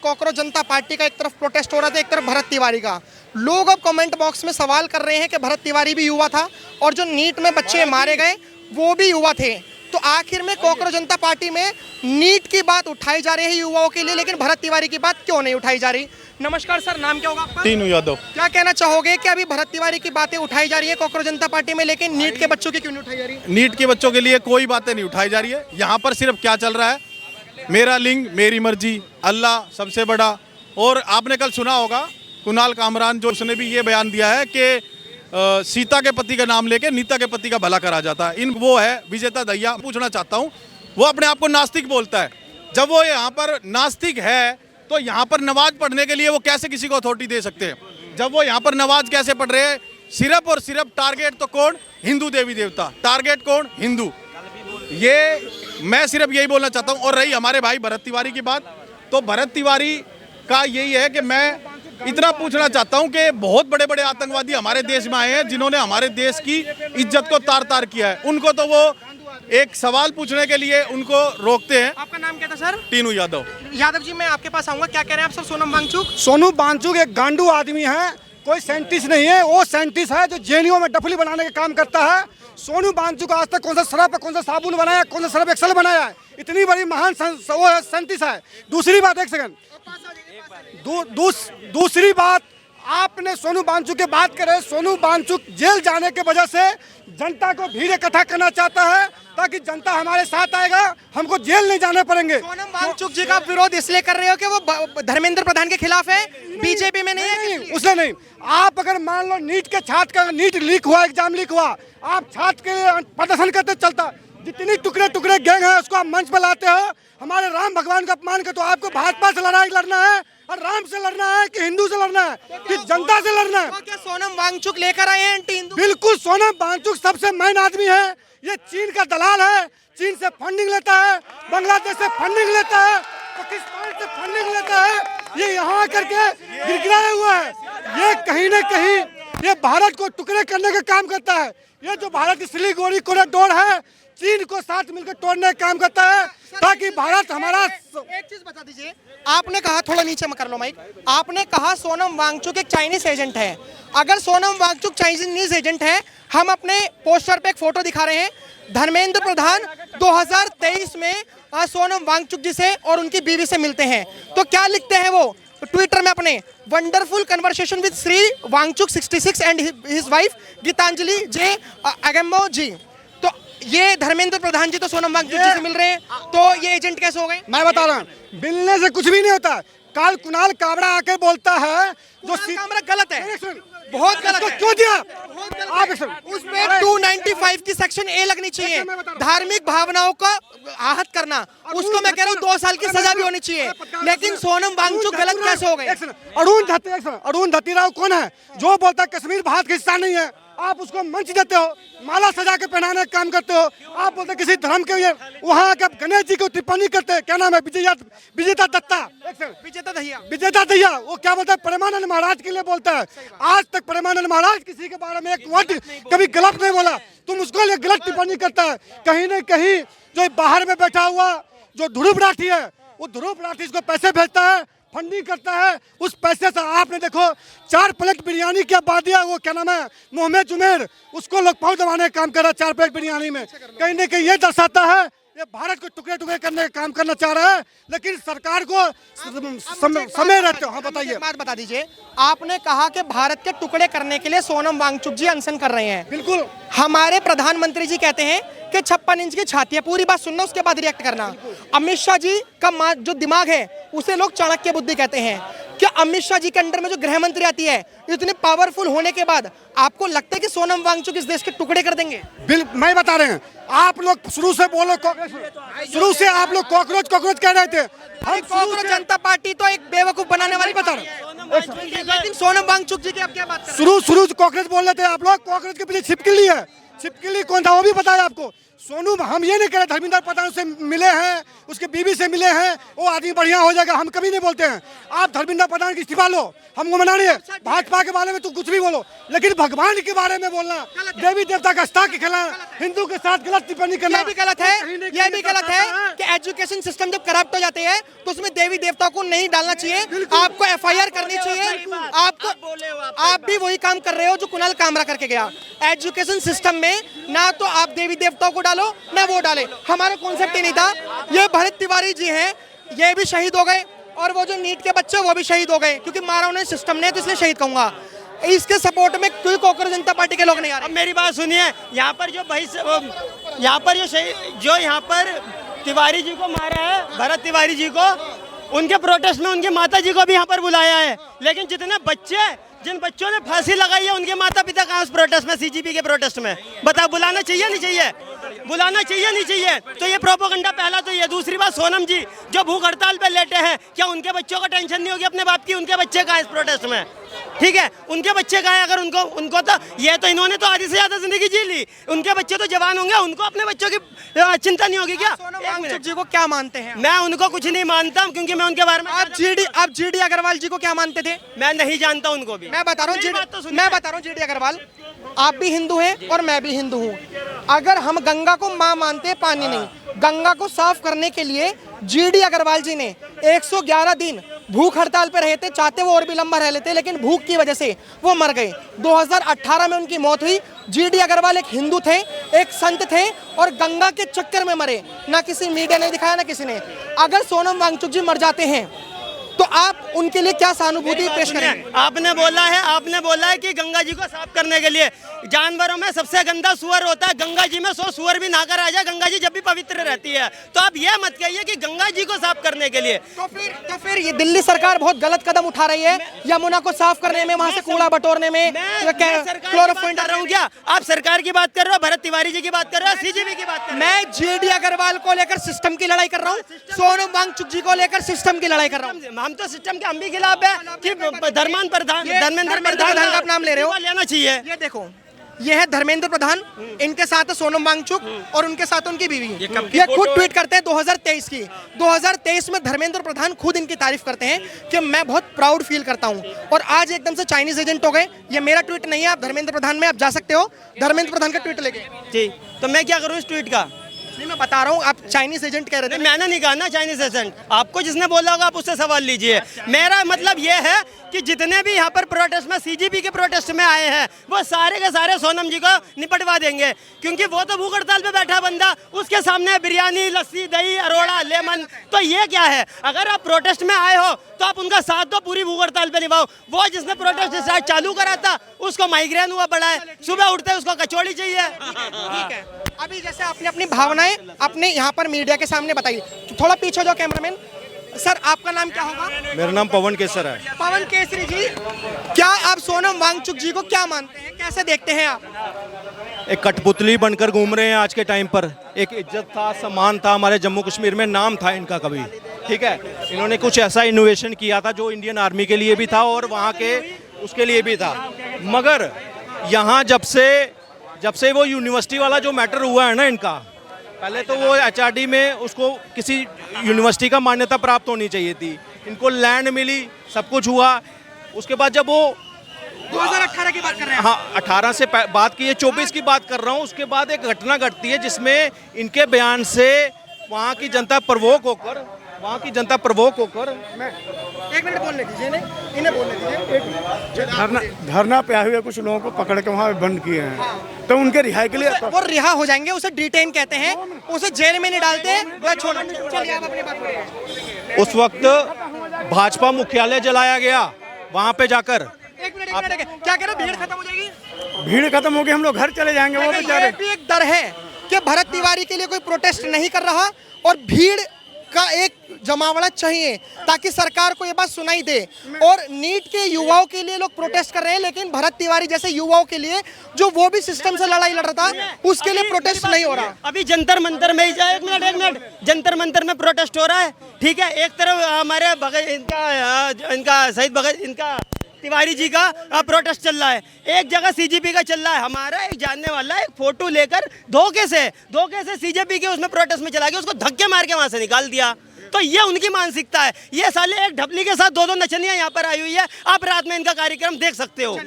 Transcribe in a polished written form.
Cockroach जनता party का एक तरफ प्रोटेस्ट हो रहा था, एक तरफ भरत तिवारी का। लोग अब कमेंट बॉक्स में सवाल कर रहे हैं कि भरत तिवारी भी युवा था और जो नीट में बच्चे मारे गए वो भी युवा थे। तो आखिर में कॉकरोच जनता पार्टी में नीट की बात उठाई जा रही है युवाओं के लिए, लेकिन भरत तिवारी की बात क्यों नहीं उठाई जा रही? नमस्कार सर, नाम क्या होगा आपका? तीनू यादव। क्या कहना चाहोगे कि अभी भरत तिवारी की बातें उठाई जा रही है कॉकरोच जनता पार्टी में, लेकिन नीट के बच्चों की क्यों नहीं उठाई जा रही? नीट के बच्चों के लिए कोई बातें नहीं उठाई जा रही है। यहाँ पर सिर्फ क्या चल रहा है, मेरा लिंग मेरी मर्जी, अल्लाह सबसे बड़ा। और आपने कल सुना होगा कुणाल कामरान, जो उसने भी ये बयान दिया है कि सीता के पति का नाम लेके नीता के पति का भला करा जाता है। वो है विजेता दहिया। पूछना चाहता हूँ, वो अपने आप को नास्तिक बोलता है। जब वो यहाँ पर नास्तिक है तो यहाँ पर नमाज पढ़ने के लिए वो कैसे किसी को अथॉरिटी दे सकते हैं? जब वो यहाँ पर नमाज कैसे पढ़ रहे हैं? सिर्फ और सिर्फ टारगेट तो कौन? हिंदू देवी देवता। टारगेट कौन? हिंदू। ये मैं सिर्फ यही बोलना चाहता हूँ। और रही हमारे भाई भरत तिवारी की बात, तो भरत तिवारी का यही है कि मैं इतना पूछना चाहता हूं कि बहुत बड़े बड़े आतंकवादी हमारे देश में आए हैं जिन्होंने हमारे देश की इज्जत को तार तार किया है। उनको तो वो एक सवाल पूछने के लिए उनको रोकते हैं। आपका नाम क्या था सर? तीनू यादव। यादव जी, मैं आपके पास आऊंगा। क्या कह रहे हैं आप सर? सोनम वांगचुक। सोनू वांगचुक एक गांडू आदमी है, कोई साइंटिस्ट नहीं है। वो साइंटिस्ट है जो जेएनयू में डफली बनाने का काम करता है। सोनू वांगचुक आज तक कौन सा सरफ कौन सा साबुन बनाया, कौन सा सरफ एक्सल बनाया है? इतनी बड़ी महान वो साइंटिस्ट है। दूसरी बात, एक सेकंड, दूसरी बात, आपने सोनू वांगचुक की बात करें। सोनू वांगचुक जेल जाने के वजह से जनता को भीड़ इकट्ठा करना चाहता है ताकि जनता हमारे साथ आएगा, हमको जेल नहीं जाने पड़ेंगे। सोनम वांगचुक जी का विरोध इसलिए कर रहे हो कि वो धर्मेंद्र प्रधान के खिलाफ है, बीजेपी में नहीं है? उसने नहीं। आप अगर मान लो नीट के छात्र का नीट लीक हुआ, एग्जाम लीक हुआ, आप छात्र के लिए प्रदर्शन करते चलता, जितनी टुकड़े टुकड़े गैंग है उसको आप मंच पर लाते हो। हमारे राम भगवान का अपमान कर, तो आपको भाजपा से लड़ाई लड़ना है और राम से लड़ना है कि हिंदू से लड़ना है कि जनता से लड़ना है? तो क्या सोनम वांगचुक लेकर आए हैं एंटी हिंदू? बिल्कुल, सोनम वांगचुक सबसे मेन आदमी है। ये चीन का दलाल है, चीन से फंडिंग लेता है, बांग्लादेश से फंडिंग लेता है, पाकिस्तान से फंडिंग लेता है। ये यहाँ करके गिरगिराया हुआ है। ये कहीं न कहीं ये भारत को टुकड़े करने का काम करता है। ये जो भारत की सिलीगुड़ी कॉरिडोर है, चीन को साथ मिलकर तोड़ने का काम करता है ताकि भारत हमारा। एक चीज बता दीजिए, आपने कहा, थोड़ा नीचे में कर लो माइक, आपने कहा सोनम वांगचुक एक चाइनीज एजेंट है। अगर सोनम वांगचुक चाइनीज एजेंट है, हम अपने पोस्टर पे एक फोटो दिखा रहे हैं, धर्मेंद्र प्रधान 2023 में सोनम वांगचुक जी से और उनकी बीवी से मिलते हैं। तो क्या लिखते हैं वो ट्विटर में अपने? Wonderful conversation with Shri Wangchuk 66 and his wife Gitanjali J अगेम्बो जी। तो ये धर्मेंद्र प्रधान जी तो सोनम वांगचुक जी से मिल रहे हैं, तो ये एजेंट कैसे हो गए? मैं बता रहा हूँ, मिलने से कुछ भी नहीं होता। कल कुणाल कामरा आके बोलता है जो कामरा गलत है, बहुत गलत है। क्यों दिया आप? उसमें 295 की सेक्शन ए लगनी चाहिए, धार्मिक भावनाओं का आहत करना। उसको मैं कह रहा हूँ 2 साल की सजा भी होनी चाहिए, लेकिन सोनम वांगचुक गलत कैसे हो गए? अरुण धतीराव कौन है जो बोलता है कश्मीर भारत का हिस्सा नहीं है? आप उसको मंच देते हो, माला सजा के पहनाने का काम करते हो। आप बोलते किसी धर्म के लिए, वहाँ के गणेश जी को टिप्पणी करते हैं। क्या नाम है? विजेता दत्ता, विजेता दहिया। वो क्या बोलता है? प्रेमानंद महाराज के लिए बोलता है। आज तक प्रेमानंद महाराज किसी के बारे में एक वर्ड कभी गलत नहीं बोला, तुम उसको लिए गलत टिप्पणी करता है। कहीं न कहीं जो बाहर में बैठा हुआ जो ध्रुव राठी है, वो ध्रुव राठी इसको पैसे भेजता है, फंडिंग करता है। उस पैसे से आपने देखो 4 प्लेट बिरयानी क्या बात दिया, वो क्या नाम है, मोहम्मद जुमेर, उसको लोग पाँव दबाने का काम कर रहा है 4 प्लेट बिरयानी में। कहीं न कहीं ये दर्शाता है ये भारत को टुकड़े टुकड़े करने का काम करना चाह रहा है, लेकिन सरकार को समय रहते हो। हाँ बताइए। बात बता दीजिए, आपने कहा कि भारत के टुकड़े करने के लिए सोनम वांगचुक जी अनशन कर रहे हैं। बिल्कुल। हमारे प्रधानमंत्री जी कहते हैं कि 56 इंच की छाती है। पूरी बात सुनना, उसके बाद रिएक्ट करना। अमित शाह जी का जो दिमाग है उसे लोग चाणक्य बुद्धि कहते हैं। क्या अमित शाह जी के अंडर में जो गृह मंत्री आती है, इतने पावरफुल होने के बाद आपको लगता है कि सोनम वांगचुक इस देश के टुकड़े कर देंगे? मैं बता रहे हैं, आप लोग शुरू से बोलो, शुरू से आप लोग कॉकरोच कॉकरोच कह रहे थे। हम कॉकरोच जनता पार्टी तो एक बेवकूफ बनाने वाली बता रहे हैं, लेकिन सोनम वांगचुक जी की आप क्या बात कर रहे हैं? शुरू कॉकरोच बोल रहे थे आप लोग। कॉकरोच के पीछे छिपकली है। छिपकली कौन था वो भी बताया आपको। सोनू, हम ये नहीं कह रहे धर्मेंद्र प्रधान से मिले हैं, उसके बीवी से मिले हैं, वो आदमी बढ़िया हो जाएगा, हम कभी नहीं बोलते हैं। आप धर्मेंद्र प्रधान की इस्तीफा लो, हमको मना नहीं है। भाजपा के बारे में तो कुछ भी बोलो, लेकिन भगवान के बारे में बोलना, देवी देवता का स्था के खिलाना, हिंदू के साथ गलत टिप्पणी करना, ये भी गलत है। ये भी गलत है कि एजुकेशन सिस्टम जब करप्ट हो जाते हैं तो उसमें देवी देवता को नहीं डालना चाहिए, आपको एफआईआर करनी चाहिए। आपको, आप भी वही काम कर रहे हो जो कुणाल कामरा करके गया। एजुकेशन सिस्टम में ना तो आप देवी देवताओं को डालो ना वो डाले, हमारा कॉन्सेप्ट ही नहीं था। ये भरत तिवारी जी हैं, ये भी शहीद हो गए, और वो जो नीट के बच्चे वो भी शहीद हो गए, क्योंकि मारा उन्हें सिस्टम ने, तो इसलिए शहीद कहूंगा। इसके सपोर्ट में कोई कांग्रेस जनता पार्टी के लोग नहीं आ रहे। अब मेरी बात सुनिए, यहाँ पर जो भाई यहाँ पर जो यहाँ पर तिवारी जी को मारा है, भरत तिवारी जी को, उनके प्रोटेस्ट में उनकी माता जी को भी यहाँ पर बुलाया है, लेकिन जितने बच्चे, जिन बच्चों ने फांसी लगाई है, उनके माता पिता कहाँ उस प्रोटेस्ट में, सीजीपी के प्रोटेस्ट में? बताओ, बुलाना चाहिए नहीं चाहिए? बुलाना चाहिए नहीं चाहिए? तो ये प्रोपोगंडा पहला तो ये। दूसरी बात, सोनम जी जो भूख हड़ताल पे लेटे हैं, क्या उनके बच्चों को टेंशन नहीं होगी अपने बाप की? उनके बच्चे कहाँ इस प्रोटेस्ट में? ठीक है, उनके बच्चे कहाँ हैं? अगर उनको तो ये तो इन्होंने तो आधी से ज्यादा जिंदगी जी ली, उनके बच्चे तो जवान होंगे, उनको अपने बच्चों की चिंता नहीं होगी क्या? सोनम वांगचुक जी को क्या मानते हैं? मैं उनको कुछ नहीं मानता, क्योंकि मैं उनके बारे में, आप जीडी अग्रवाल जी को क्या मानते थे? मैं नहीं जानता उनको भी। मैं बता रहा हूँ जीडी अग्रवाल, आप भी हिंदू हैं और मैं भी हिंदू हूँ। अगर हम गंगा को माँ मानते, पानी नहीं, गंगा को साफ करने के लिए जीडी अग्रवाल जी ने 111 दिन भूख हड़ताल पर रहे थे, चाहते वो और भी लंबा रह लेते, लेकिन भूख की वजह से वो मर गए। 2018 में उनकी मौत हुई। जीडी अग्रवाल एक हिंदू थे, एक संत थे, और गंगा के चक्कर में मरे, ना किसी मीडिया ने दिखाया ना किसी ने। अगर सोनम वांगचुक जी मर जाते हैं तो आप उनके लिए क्या सहानुभूति पेश करें? आपने बोला है कि गंगा जी को साफ करने के लिए, जानवरों में सबसे गंदा सुअर होता है, गंगा जी में 100 सुअर भी नहाकर आ जाए, गंगा जी जब भी पवित्र रहती है। तो आप ये मत कहिए कि गंगा जी को साफ करने के लिए। तो फिर ये दिल्ली सरकार बहुत गलत कदम उठा रही है, यमुना को साफ करने में, वहां से कूड़ा बटोरने में, क्लोरोफाइन डाल रहा हूँ क्या? आप सरकार की बात कर रहे हो, भरत तिवारी जी की बात कर रहे हो, सीजीबी की बात कर रहे हो? मैं जीडी अग्रवाल को लेकर सिस्टम की लड़ाई कर रहा हूँ, सोनम वांगचुक जी को लेकर सिस्टम की लड़ाई कर रहा हूँ। हम तो सिस्टम के हम भी खिलाफ है कि धर्मेंद्र प्रधान का आप नाम ले रहे हो, लेना चाहिए। ये देखो, ये है धर्मेंद्र प्रधान, इनके साथ है सोनम वांगचुक, और उनके साथ उनकी बीवी। ये खुद ट्वीट करते हैं 2023 की। 2023 में धर्मेंद्र प्रधान खुद इनकी तारीफ करते हैं कि मैं बहुत प्राउड फील करता हूं, और आज एकदम से चाइनीज एजेंट हो गए। ये मेरा ट्वीट नहीं है, आप धर्मेंद्र प्रधान में आप जा सकते हो, धर्मेंद्र प्रधान का ट्वीट लेके। जी, तो मैं क्या करूँ इस ट्वीट का? नहीं, मैं बता रहा हूँ, आप चाइनीज एजेंट कह रहे थे। मैंने नहीं कहा ना चाइनीज एजेंट, आपको जिसने बोला होगा आप उससे सवाल लीजिए। मेरा मतलब ये है कि जितने भी यहाँ पर प्रोटेस्ट में, सीजीपी के प्रोटेस्ट में आए हैं, वो सारे के सारे सोनम जी को निपटवा देंगे, क्योंकि वो तो भूख हड़ताल पे बैठा बंदा, उसके सामने बिरयानी, लस्सी, दही, अरोड़ा, लेमन, तो ये क्या है? अगर आप प्रोटेस्ट में आए हो तो आप उनका साथ दो, पूरी भूख हड़ताल पे निभाओ। वो जिसने प्रोटेस्ट चालू करा था, उसको माइग्रेन हुआ पड़ा है, सुबह उठते उसको कचौड़ी चाहिए। ठीक है, अभी जैसे आपने अपनी भावनाएं अपने यहाँ पर मीडिया के सामने बताई, थोड़ा पीछे जाओ कैमरामैन। सर, आपका नाम क्या होगा? मेरा नाम पवन केसर है। पवन केसरी जी, क्या आप सोनम वांगचुक जी को क्या मानते हैं, कैसे देखते हैं आप? एक कठपुतली बनकर घूम रहे हैं आज के टाइम पर। एक इज्जत था, सम्मान था, हमारे जम्मू कश्मीर में नाम था इनका कभी, ठीक है। इन्होंने कुछ ऐसा इनोवेशन किया था जो इंडियन आर्मी के लिए भी था और वहाँ के उसके लिए भी था। मगर यहाँ जब से वो यूनिवर्सिटी वाला जो मैटर हुआ है ना इनका, पहले तो वो एचआरडी में उसको किसी यूनिवर्सिटी का मान्यता प्राप्त होनी चाहिए थी, इनको लैंड मिली, सब कुछ हुआ। उसके बाद जब वो 2018 की बात कर रहे हैं? हाँ, 18 से बात की है, 24 की बात कर रहा हूँ। उसके बाद एक घटना घटती है जिसमें इनके बयान से वहाँ की जनता प्रवोक होकर एक मिनट बोलने दीजिए इन्हें बोलने दीजिए। धरना पे आए हुए कुछ लोगों को पकड़ के वहाँ बंद किए हैं, तो उनके रिहाई के लिए वो रिहा हो जाएंगे, उसे डिटेन कहते हैं, उसे जेल में नहीं डालते, वो छोड़ो। चलिए आप अपनी बात करिए। उस वक्त भाजपा मुख्यालय जलाया गया वहाँ पे जाकर। एक मिनट, क्या कह रहे हो? भीड़ खत्म हो जाएगी? भीड़ खत्म होगी, हम लोग घर चले जाएंगे। वो बेचारे, ये भी एक डर है कि भरत तिवारी के लिए कोई प्रोटेस्ट नहीं कर रहा, और भीड़ का एक जमावड़ा चाहिए ताकि सरकार को ये बात सुनाई दे। और नीट के युवाओं के लिए लोग प्रोटेस्ट कर रहे हैं, लेकिन भरत तिवारी जैसे युवाओं के लिए जो वो भी सिस्टम से लड़ाई लड़ रहा था, उसके लिए प्रोटेस्ट नहीं हो रहा। अभी जंतर मंतर में ही जाए, एक मिनट, जंतर मंतर में प्रोटेस्ट हो रहा है, ठीक है। एक तरफ हमारे इनका शहीद भगत, इनका तिवारी जी का प्रोटेस्ट चल रहा है, एक जगह सीजेपी का चल रहा है। हमारा एक जानने वाला एक फोटो लेकर धोखे से सीजेपी के उसमें प्रोटेस्ट में चला गया, उसको धक्के मार के वहां से निकाल दिया। तो ये उनकी मानसिकता है। ये साले एक ढपली के साथ दो नचनियां यहाँ पर आई हुई है, आप रात में इनका कार्यक्रम देख सकते हो।